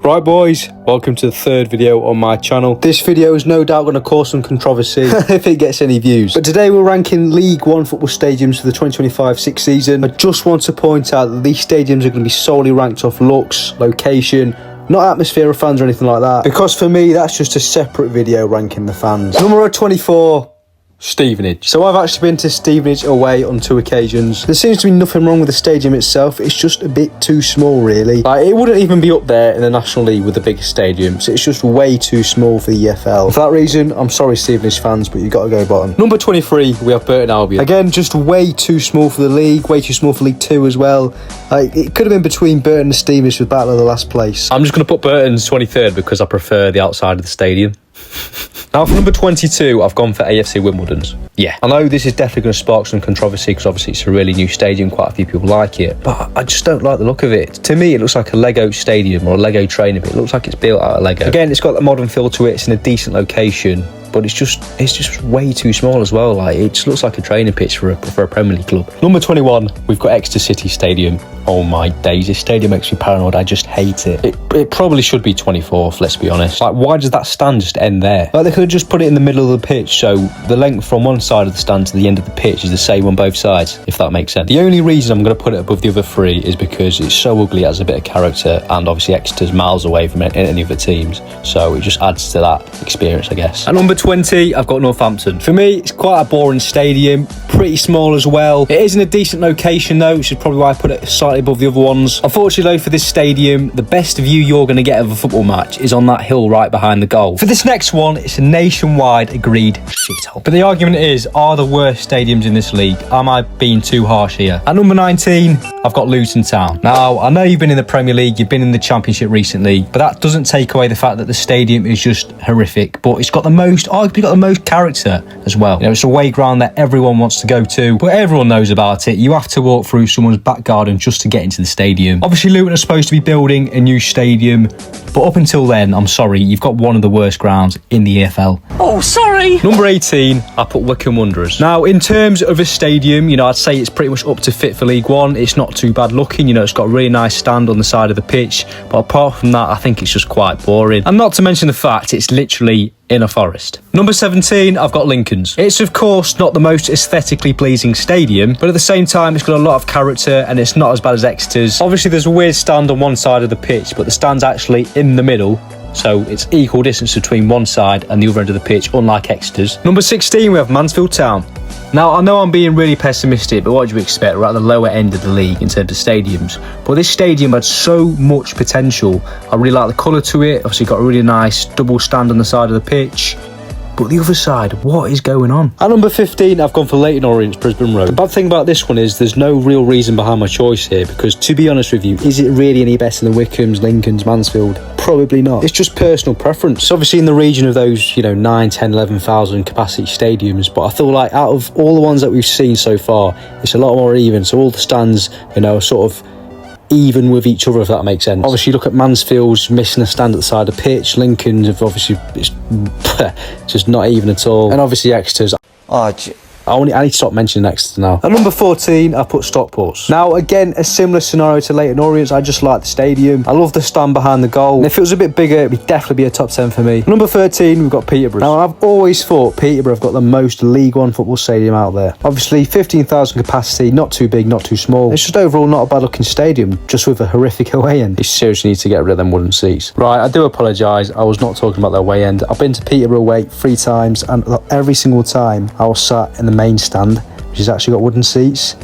Right boys, welcome to the third video on my channel. This video is no doubt going to cause some controversy if it gets any views. But today we're ranking League One football stadiums for the 2025-6 season. I just want to point out that these stadiums are going to be solely ranked off looks, location, not atmosphere of fans or anything like that. Because for me, that's just a separate video ranking the fans. Number 24. Stevenage. So I've actually been to Stevenage away on 2 occasions. There seems to be nothing wrong with the stadium itself. It's just a bit too small, really. Like, it wouldn't even be up there in the National League with the biggest stadiums. It's just way too small for the EFL. For that reason, I'm sorry Stevenage fans, but you've got to go bottom. Number 23, we have Burton Albion. Again, just way too small for the league, way too small for League 2 as well. Like, it could have been between Burton and Stevenage for the battle of the last place. I'm just going to put Burton's 23rd because I prefer the outside of the stadium. Now for number 22, I've gone for AFC Wimbledon's. Yeah, I know this is definitely going to spark some controversy because obviously it's a really new stadium, quite a few people like it, but I just don't like the look of it. To me, it looks like a Lego stadium or a Lego training pit. It looks like it's built out of Lego. Again, it's got the modern feel to it, it's in a decent location, but it's just way too small as well. Like, it just looks like a training pitch for a Premier League club. Number 21, we've got Exeter City Stadium. Oh my days, this stadium makes me paranoid. I just hate it. It probably should be 24th, let's be honest. Like, why does that stand just end there? Like, they could have just put it in the middle of the pitch, so the length from one side of the stand to the end of the pitch is the same on both sides, if that makes sense. The only reason I'm going to put it above the other 3 is because it's so ugly, it has a bit of character, and obviously Exeter's miles away from any other teams, so it just adds to that experience, I guess. At number 20, I've got Northampton. For me, it's quite a boring stadium, pretty small as well. It is in a decent location though, which is probably why I put it slightly above the other ones. Unfortunately though, for this stadium, the best view you're going to get of a football match is on that hill right behind the goal. For this next one, it's a nationwide agreed shithole. But the argument is, are the worst stadiums in this league? Am I being too harsh here? At number 19, I've got Luton Town. Now, I know you've been in the Premier League, you've been in the Championship recently, but that doesn't take away the fact that the stadium is just horrific. But it's got arguably got the most character as well. You know, it's a away ground that everyone wants to go to, but everyone knows about it. You have to walk through someone's back garden just to get into the stadium. Obviously, Luton are supposed to be building a new stadium, but up until then, I'm sorry, you've got one of the worst grounds in the EFL. Oh, sorry! Number 18, I put Wycombe Wanderers. Now, in terms of a stadium, you know, I'd say it's pretty much up to fit for League One. It's not too bad looking, you know, it's got a really nice stand on the side of the pitch, but apart from that, I think it's just quite boring. And not to mention the fact it's literally in a forest. Number 17, I've got Lincoln's. It's of course not the most aesthetically pleasing stadium, but at the same time, it's got a lot of character and it's not as bad as Exeter's. Obviously, there's a weird stand on one side of the pitch, but the stand's actually in the middle, so it's equal distance between one side and the other end of the pitch, unlike Exeter's. Number 16, we have Mansfield Town. Now, I know I'm being really pessimistic, but what do you expect? We're at the lower end of the league in terms of stadiums. But this stadium had so much potential. I really like the colour to it. Obviously, got a really nice double stand on the side of the pitch. But the other side, what is going on? At number 15, I've gone for Leyton Orient, Brisbane Road. The bad thing about this one is there's no real reason behind my choice here, because to be honest with you, is it really any better than Wycombe's, Lincoln's, Mansfield? Probably not. It's just personal preference. It's obviously in the region of those, you know, 9, 10, 11,000 capacity stadiums, but I feel like out of all the ones that we've seen so far, it's a lot more even. So all the stands, you know, sort of even with each other, if that makes sense. Obviously, look at Mansfield's missing a stand at the side of the pitch. Lincoln's have obviously, it's just not even at all. And obviously Exeter's. I need to stop mentioning Exeter now. At number 14, I put Stockport's. Now, again, a similar scenario to Leyton Orient. I just like the stadium. I love the stand behind the goal. And if it was a bit bigger, it would definitely be a top 10 for me. Number 13, we've got Peterborough. Now, I've always thought Peterborough have got the most League One football stadium out there. Obviously, 15,000 capacity, not too big, not too small. It's just overall not a bad looking stadium, just with a horrific away end. You seriously need to get rid of them wooden seats. Right, I do apologise. I was not talking about their away end. I've been to Peterborough away 3 times, and every single time I was sat in the main stand, which has actually got wooden seats.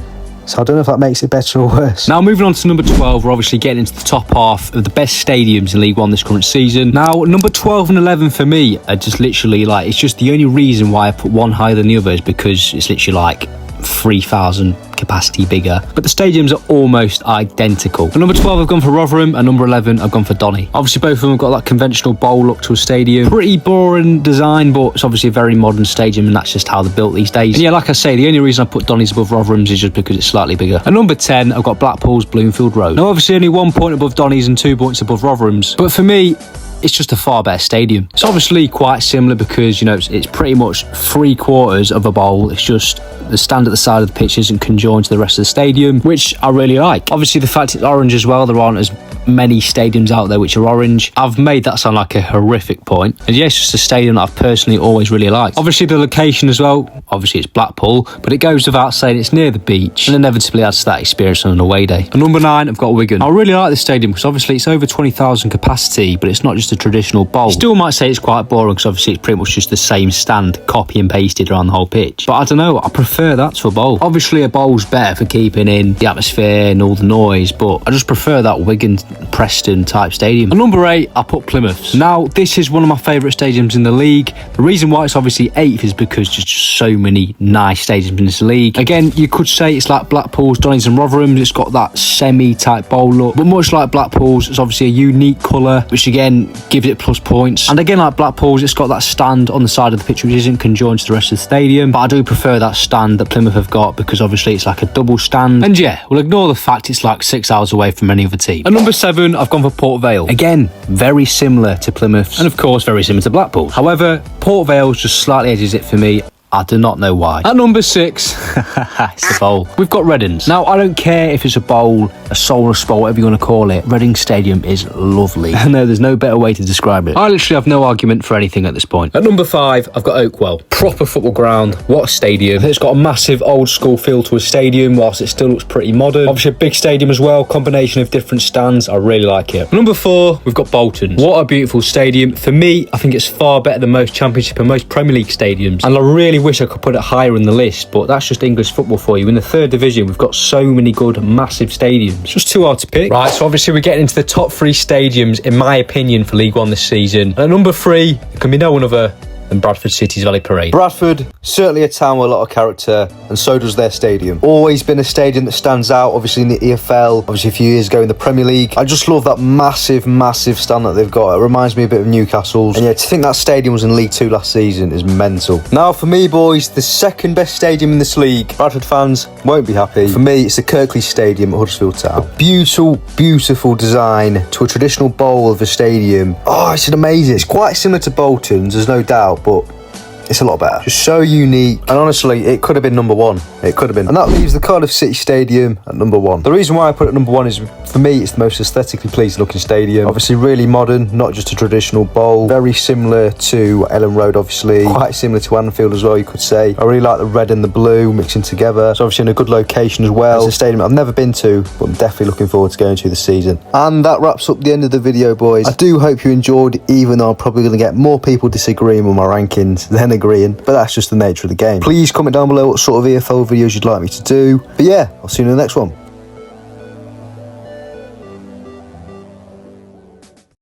So I don't know if that makes it better or worse. Now, moving on to number 12, we're obviously getting into the top half of the best stadiums in League One this current season. Now, number 12 and 11 for me are just literally like, it's just the only reason why I put one higher than the other is because it's literally like 3,000 capacity bigger, but the stadiums are almost identical. For number 12, I've gone for Rotherham, and number 11, I've gone for Donny. Obviously, both of them have got that conventional bowl look to a stadium. Pretty boring design, but it's obviously a very modern stadium, and that's just how they're built these days. And yeah, like I say, the only reason I put Donny's above Rotherham's is just because it's slightly bigger. At number 10, I've got Blackpool's Bloomfield Road. Now, obviously, only 1 point above Donny's and 2 points above Rotherham's, but for me, it's just a far better stadium. It's obviously quite similar because, you know, it's pretty much 3/4 of a bowl. It's just the stand at the side of the pitch isn't conjoined to the rest of the stadium, which I really like. Obviously, the fact it's orange as well, there aren't as many stadiums out there which are orange. I've made that sound like a horrific point. And yeah, it's just a stadium that I've personally always really liked. Obviously, the location as well, obviously it's Blackpool, but it goes without saying it's near the beach and inevitably adds to that experience on an away day. And number 9, I've got Wigan. I really like this stadium because obviously it's over 20,000 capacity, but it's not just a traditional bowl. You still might say it's quite boring because obviously it's pretty much just the same stand, copy and pasted around the whole pitch. But I don't know, I prefer that to a bowl. Obviously a bowl's better for keeping in the atmosphere and all the noise, but I just prefer that Wigan Preston type stadium. And number 8, I put Plymouth. Now this is one of my favourite stadiums in the league. The reason why it's obviously 8th is because there's just so many nice stadiums in this league. Again, you could say it's like Blackpool's, Donington, Rotherham's. It's got that semi-type bowl look, but much like Blackpool's, it's obviously a unique colour, which again gives it plus points. And again, like Blackpool's, it's got that stand on the side of the pitch which isn't conjoined to the rest of the stadium, but I do prefer that stand that Plymouth have got because obviously it's like a double stand. And yeah, we'll ignore the fact it's like 6 hours away from any other team. At number 7, I've gone for Port Vale. Again, very similar to Plymouth, and of course very similar to Blackpool. However, Port Vale's just slightly edges it for me. I do not know why. At number 6, it's the bowl. We've got Reading's. Now, I don't care if it's a bowl, a soulless bowl, whatever you want to call it. Reading Stadium is lovely. I know there's no better way to describe it. I literally have no argument for anything at this point. At number 5, I've got Oakwell. Proper football ground. What a stadium. It's got a massive old school feel to a stadium whilst it still looks pretty modern. Obviously a big stadium as well. Combination of different stands. I really like it. At number 4, we've got Bolton. What a beautiful stadium. For me, I think it's far better than most Championship and most Premier League stadiums. And I really wish I could put it higher in the list, but that's just English football for you. In the 3rd division, we've got so many good, massive stadiums. It's just too hard to pick. Right, so obviously we're getting into the top 3 stadiums, in my opinion, for League One this season. And at number 3, it can be no one other than Bradford City's Valley Parade. Bradford, certainly a town with a lot of character, and so does their stadium. Always been a stadium that stands out, obviously in the EFL, obviously a few years ago in the Premier League. I just love that massive stand that they've got. It reminds me a bit of Newcastle's. And yeah, to think that stadium was in League 2 last season is mental. Now for me, boys, the second best stadium in this league. Bradford fans won't be happy. For me, it's the Kirklees Stadium at Huddersfield Town. A beautiful design to a traditional bowl of a stadium. Oh, it's amazing. It's quite similar to Bolton's, there's no doubt, but it's a lot better. Just so unique. And honestly, it could have been number 1. It could have been. And that leaves the Cardiff City Stadium at number 1. The reason why I put it at number 1 is, for me, it's the most aesthetically pleasing looking stadium. Obviously really modern, not just a traditional bowl. Very similar to Ellen Road, obviously. Quite similar to Anfield as well, you could say. I really like the red and the blue mixing together. It's obviously in a good location as well. It's a stadium I've never been to, but I'm definitely looking forward to going to this season. And that wraps up the end of the video, boys. I do hope you enjoyed, even though I'm probably going to get more people disagreeing with my rankings than agreeing, but that's just the nature of the game. Please comment down below what sort of EFL videos you'd like me to do. But yeah, I'll see you in the next one.